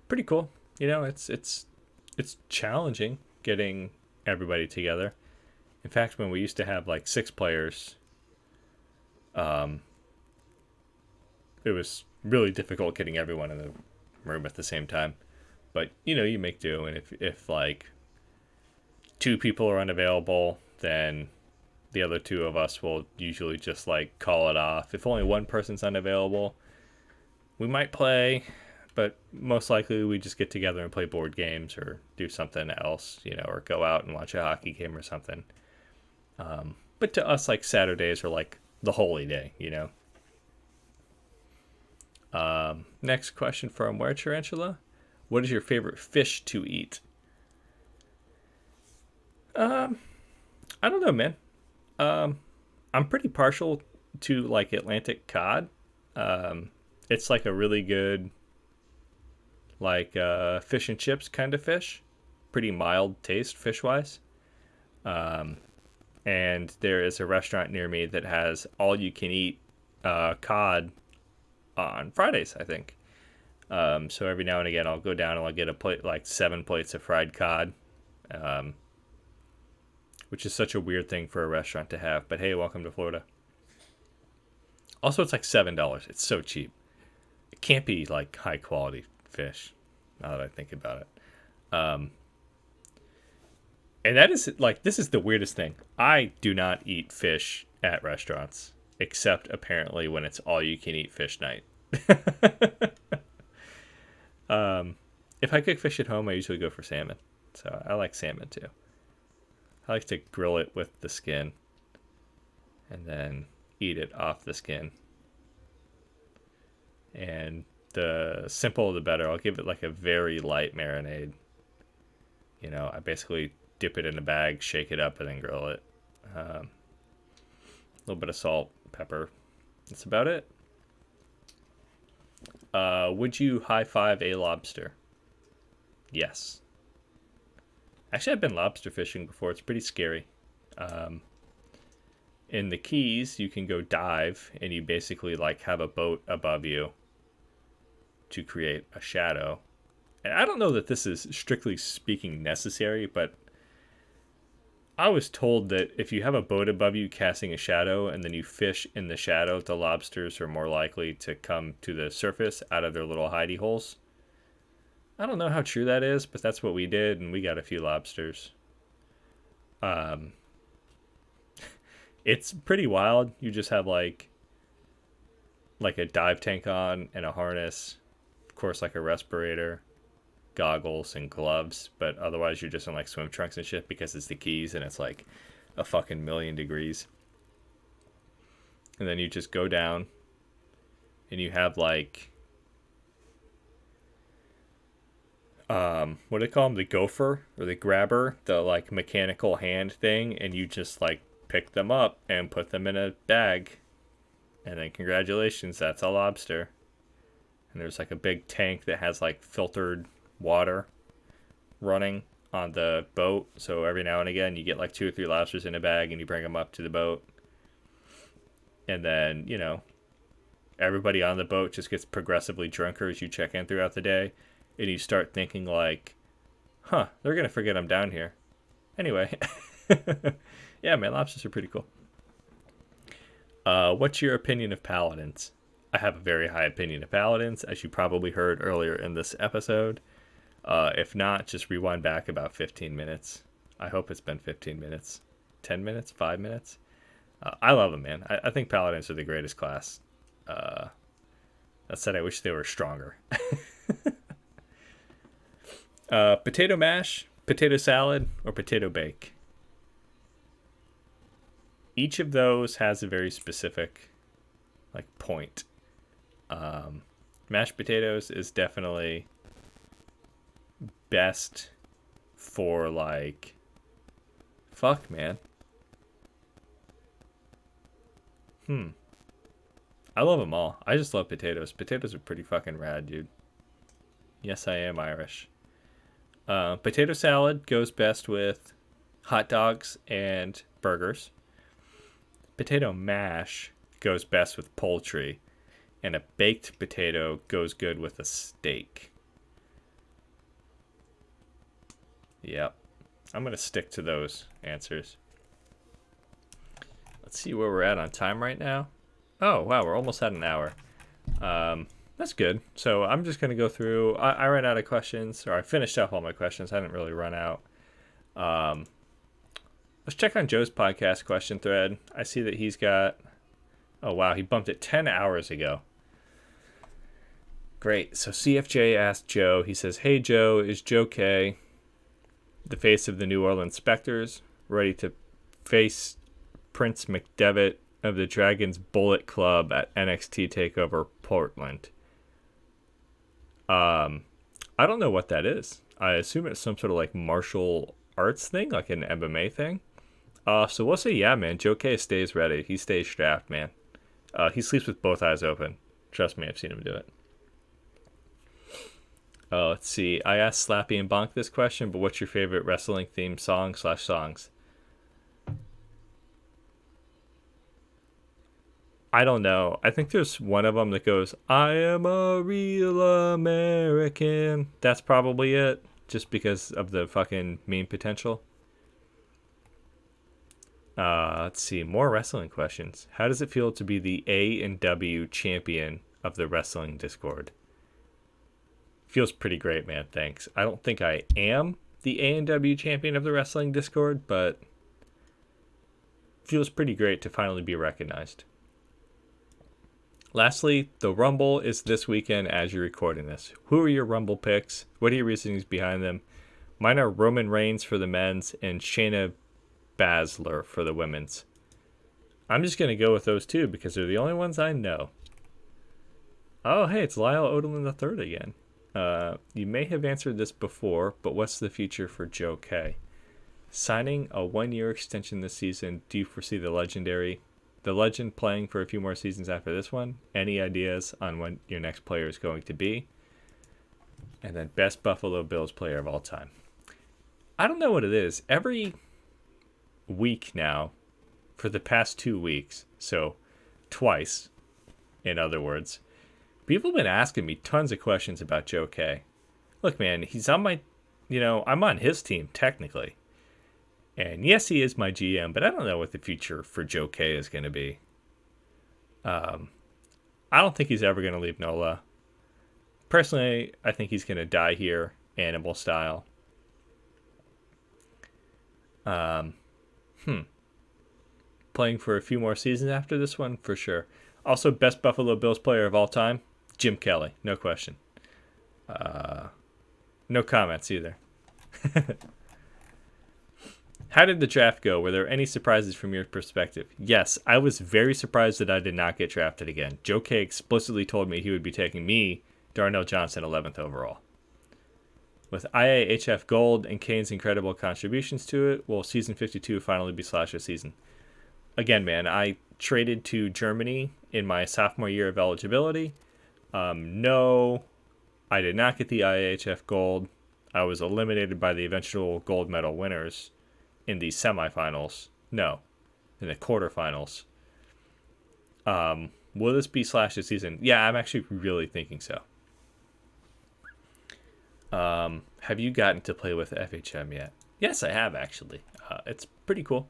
S2: Pretty cool. It's challenging getting everybody together. In fact, when we used to have like 6 players, it was really difficult getting everyone in the room at the same time. But you make do, and if like 2 people are unavailable, then the other 2 of us will usually just like call it off. If only one person's unavailable, we might play, but most likely we just get together and play board games or do something else, or go out and watch a hockey game or something. But to us, like, Saturdays are like the holy day, Next question from Where Tarantula. What is your favorite fish to eat? I don't know, man. I'm pretty partial to like Atlantic cod. It's like a really good, like, fish and chips kind of fish. Pretty mild taste fish wise. And there is a restaurant near me that has all you can eat cod on Fridays, I think. So every now and again I'll go down and I'll get a plate, like 7 plates of fried cod. Which is such a weird thing for a restaurant to have. But hey, welcome to Florida. Also, it's like $7. It's so cheap. It can't be like high quality fish, now that I think about it. And that is like, this is the weirdest thing. I do not eat fish at restaurants, except apparently when it's all you can eat fish night. If I cook fish at home, I usually go for salmon. So I like salmon too. I like to grill it with the skin and then eat it off the skin. And the simpler the better. I'll give it like a very light marinade. I basically dip it in a bag, shake it up, and then grill it. A little bit of salt, pepper. That's about it. Would you high five a lobster? Yes. Actually, I've been lobster fishing before. It's pretty scary. In the Keys, you can go dive, and you basically like have a boat above you to create a shadow. And I don't know that this is strictly speaking necessary, but I was told that if you have a boat above you casting a shadow and then you fish in the shadow, the lobsters are more likely to come to the surface out of their little hidey holes. I don't know how true that is, but that's what we did, and we got a few lobsters. It's pretty wild. You just have like a dive tank on and a harness, of course, like a respirator, goggles, and gloves, but otherwise you're just in like swim trunks and shit because it's the Keys and it's like a fucking million degrees. And then you just go down and you have like what do they call them? The gopher or the grabber, the like mechanical hand thing, and you just like pick them up and put them in a bag, and then congratulations, that's a lobster. And there's like a big tank that has like filtered water running on the boat, so every now and again you get like 2 or 3 lobsters in a bag and you bring them up to the boat, and then everybody on the boat just gets progressively drunker as you check in throughout the day, and you start thinking like, they're gonna forget I'm down here anyway. Yeah, man, lobsters are pretty cool. What's your opinion of paladins? I have a very high opinion of paladins, as you probably heard earlier in this episode. If not, just rewind back about 15 minutes. I hope it's been 15 minutes. 10 minutes? 5 minutes? I love them, man. I think paladins are the greatest class. That said, I wish they were stronger. Potato mash, potato salad, or potato bake? Each of those has a very specific point. Mashed potatoes is definitely best for fuck, man. I love them all. I just love potatoes. Potatoes are pretty fucking rad, dude. Yes, I am Irish. Potato salad goes best with hot dogs and burgers. Potato mash goes best with poultry. And a baked potato goes good with a steak. Yep. I'm going to stick to those answers. Let's see where we're at on time right now. Oh, wow, we're almost at an hour. That's good. So I'm just going to go through. I ran out of questions, or I finished up all my questions. I didn't really run out. Let's check on Joe's podcast question thread. I see that he's got... Oh, wow, he bumped it 10 hours ago. Great. So CFJ asked Joe, he says, "Hey, Joe, is Joe K, the face of the New Orleans Spectres, ready to face Prince McDevitt of the Dragons Bullet Club at NXT TakeOver Portland?" I don't know what that is. I assume it's some sort of like martial arts thing, like an MMA thing. So we'll say, yeah, man, Joe K stays ready. He stays strapped, man. He sleeps with both eyes open. Trust me, I've seen him do it. Let's see. I asked Slappy and Bonk this question, but what's your favorite wrestling theme song/songs? I don't know. I think there's one of them that goes, "I am a real American." That's probably it, just because of the fucking meme potential. Let's see. More wrestling questions. How does it feel to be the A&W champion of the wrestling Discord? Feels pretty great, man. Thanks. I don't think I am the A&W champion of the wrestling Discord, but feels pretty great to finally be recognized. Lastly, the Rumble is this weekend as you're recording this. Who are your Rumble picks? What are your reasonings behind them? Mine are Roman Reigns for the men's and Shayna Baszler for the women's. I'm just going to go with those two because they're the only ones I know. Oh, hey, it's Lyle Odom III again. You may have answered this before, but what's the future for Joe K? Signing a 1-year extension this season. Do you foresee the legend playing for a few more seasons after this one? Any ideas on when your next player is going to be? And then best Buffalo Bills player of all time. I don't know what it is. Every week now, for the past 2 weeks, so twice, in other words, people have been asking me tons of questions about Joe K. Look, man, he's on my, I'm on his team, technically. And yes, he is my GM, but I don't know what the future for Joe K is going to be. I don't think he's ever going to leave NOLA. Personally, I think he's going to die here, animal style. Playing for a few more seasons after this one, for sure. Also, best Buffalo Bills player of all time, Jim Kelly, no question. No comments either. How did the draft go? Were there any surprises from your perspective? Yes, I was very surprised that I did not get drafted again. Joe K explicitly told me he would be taking me, Darnell Johnson, 11th overall. With IAHF Gold and Kane's incredible contributions to it, will Season 52 finally be Slash's season? Again, man, I traded to Germany in my sophomore year of eligibility. No, I did not get the IAHF Gold. I was eliminated by the eventual gold medal winners in the semifinals. No, in the quarterfinals. Will this be Slash's season? Yeah, I'm actually really thinking so. Have you gotten to play with FHM yet? Yes, I have, actually. It's pretty cool.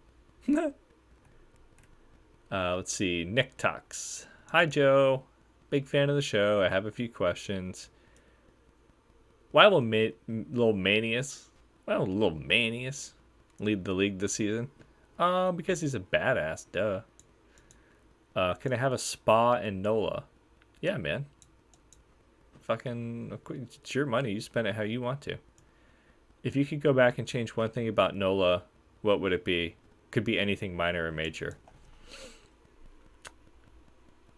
S2: Let's see. Nick Tux. Hi, Joe. Big fan of the show. I have a few questions. Why will Lil Manius lead the league this season? Because he's a badass, duh. Can I have a spa in NOLA? Yeah, man. Fucking, it's your money. You spend it how you want to. If you could go back and change one thing about NOLA, what would it be? Could be anything minor or major.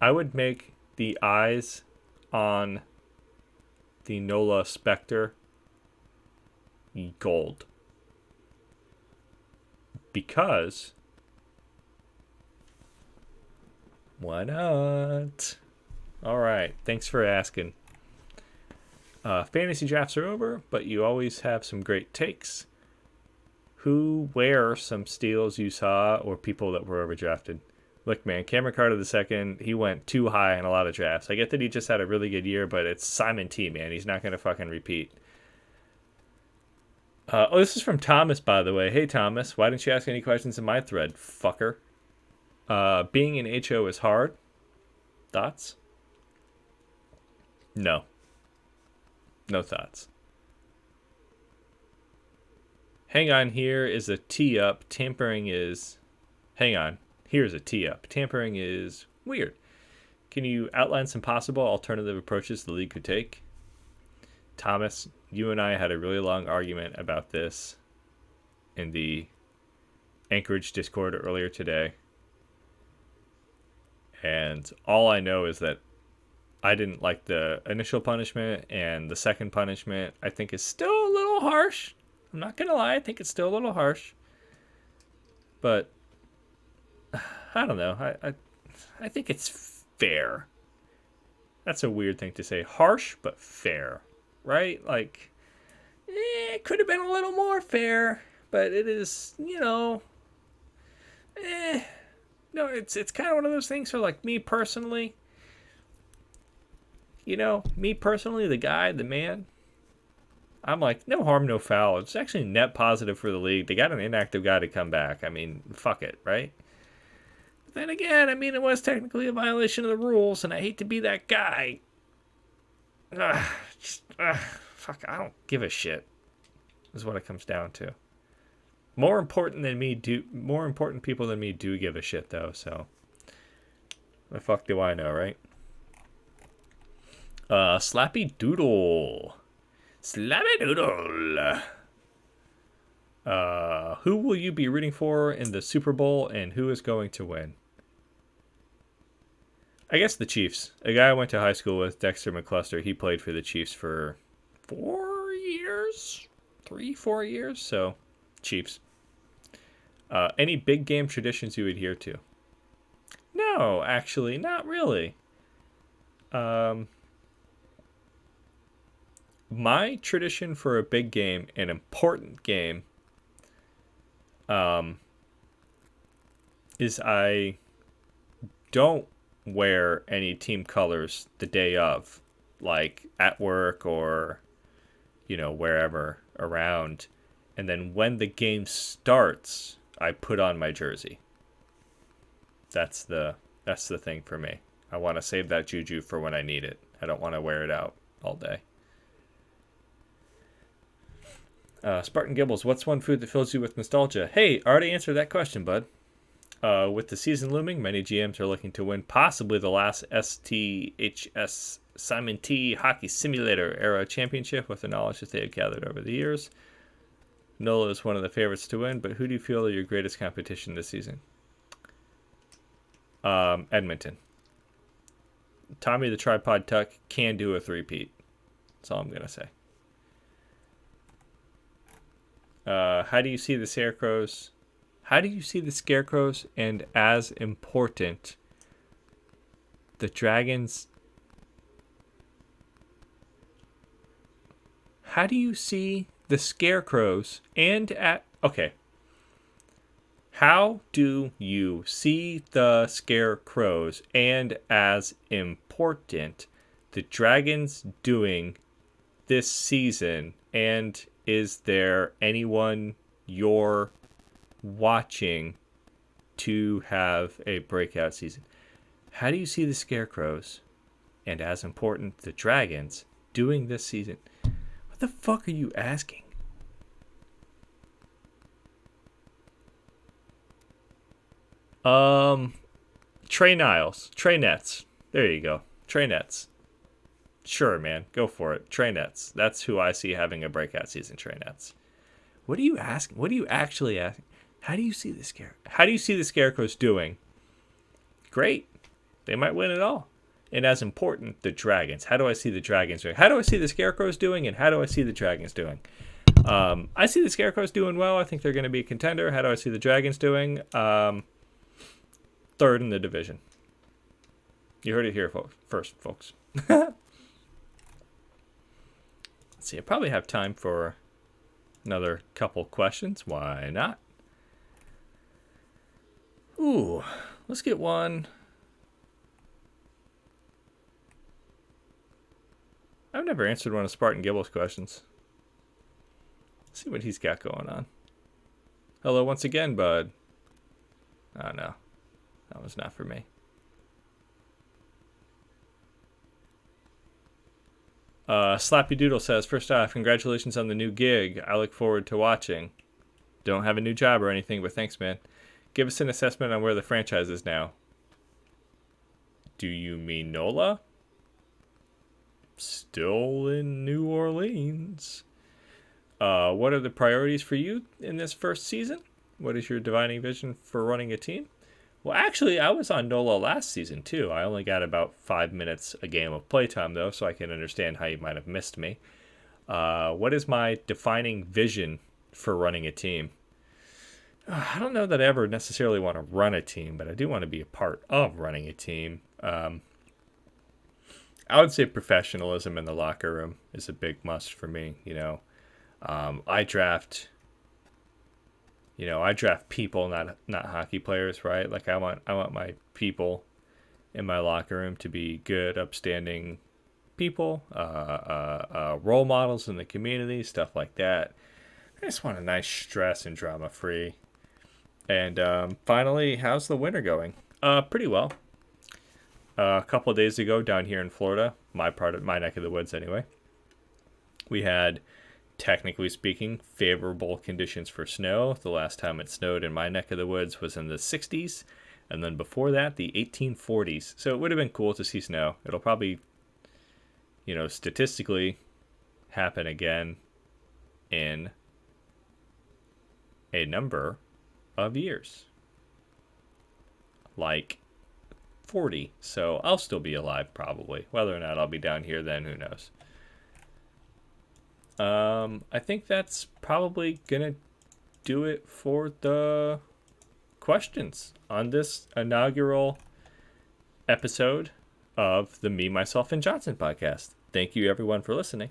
S2: I would make the eyes on the NOLA Spectre gold. Because Why not? All right. Thanks for asking. Fantasy drafts are over, but you always have some great takes. Where some steals you saw or people that were overdrafted? Look, man, Cameron Carter II, he went too high in a lot of drafts. I get that he just had a really good year, but it's Simon T, man. He's not going to fucking repeat. This is from Thomas, by the way. Hey, Thomas, why didn't you ask any questions in my thread, fucker? Being an HO is hard. Thoughts? No. No thoughts. Hang on, here is a tee up. Tampering is... Hang on. Here's a tee up. Tampering is weird. Can you outline some possible alternative approaches the league could take? Thomas, you and I had a really long argument about this in the Anchorage Discord earlier today. And all I know is that I didn't like the initial punishment, and the second punishment I think is still a little harsh. I'm not going to lie, I think it's still a little harsh. But I don't know. I think it's fair. That's a weird thing to say. Harsh, but fair. Right? Like, it could have been a little more fair, but it is, no, it's kind of one of those things for, like, me personally, the guy, the man, I'm like, no harm, no foul. It's actually net positive for the league. They got an inactive guy to come back. I mean, fuck it, right? But then again, I mean, it was technically a violation of the rules, and I hate to be that guy. Fuck, I don't give a shit, is what it comes down to. More important people than me do give a shit, though, so the fuck do I know, right? Slappy Doodle. Who will you be rooting for in the Super Bowl, and who is going to win? I guess the Chiefs. A guy I went to high school with, Dexter McCluster, he played for the Chiefs for 4 years? 3-4 years? So, Chiefs. Any big game traditions you adhere to? No, actually, not really. My tradition for a big game, an important game, is I don't wear any team colors the day of, like at work or, wherever around. And then when the game starts, I put on my jersey. That's the thing for me. I want to save that juju for when I need it. I don't want to wear it out all day. Spartan Gibbles, what's one food that fills you with nostalgia? Hey, I already answered that question, bud. With the season looming, many GMs are looking to win possibly the last STHS Simon T Hockey Simulator era championship with the knowledge that they have gathered over the years. NOLA is one of the favorites to win, but who do you feel are your greatest competition this season? Edmonton. Tommy the Tripod Tuck can do a three-peat. That's all I'm going to say. How do you see the Scarecrows? How do you see the Scarecrows, and as important, the Dragons? How do you see the Scarecrows How do you see the Scarecrows and, as important, the Dragons doing this season? And is there anyone you're watching to have a breakout season? How do you see the Scarecrows, and as important, the Dragons doing this season? What the fuck are you asking? Trey Niles. Trey Nets. There you go. Trey Nets. Sure, man. Go for it. Trey Nets. That's who I see having a breakout season, Trey Nets. What are you asking? What are you actually asking? How do you see the Scarecrows doing? Great. They might win it all. And as important, the Dragons. How do I see the Dragons doing? How do I see the Scarecrows doing? And how do I see the Dragons doing? I see the Scarecrows doing well. I think they're going to be a contender. How do I see the Dragons doing? Third in the division. You heard it here first, folks. Let's see, I probably have time for another couple questions. Why not? Ooh, let's get one. I've never answered one of Spartan Gibble's questions. Let's see what he's got going on. Hello once again, bud. Oh no, that was not for me. Slappy Doodle says, first off, congratulations on the new gig. I look forward to watching. Don't have a new job or anything, but thanks, man. Give us an assessment on where the franchise is now. Do you mean NOLA? Still in New Orleans. What are the priorities for you in this first season? What is your divining vision for running a team? Well, actually, I was on NOLA last season, too. I only got about 5 minutes a game of playtime, though, so I can understand how you might have missed me. What is my defining vision for running a team? I don't know that I ever necessarily want to run a team, but I do want to be a part of running a team. I would say professionalism in the locker room is a big must for me. I draft people, not hockey players, right? Like I want my people in my locker room to be good, upstanding people, role models in the community, stuff like that. I just want a nice, stress and drama free. And finally, how's the winter going? Pretty well. A couple of days ago down here in Florida, my neck of the woods anyway, we had, technically speaking, favorable conditions for snow. The last time it snowed in my neck of the woods was in the 60s, and then before that, the 1840s. So it would have been cool to see snow. It'll probably, statistically happen again in a number of years. Like 40. So I'll still be alive probably. Whether or not I'll be down here then, who knows. I think that's probably gonna do it for the questions on this inaugural episode of the Me, Myself, and Johnson podcast. Thank you everyone for listening.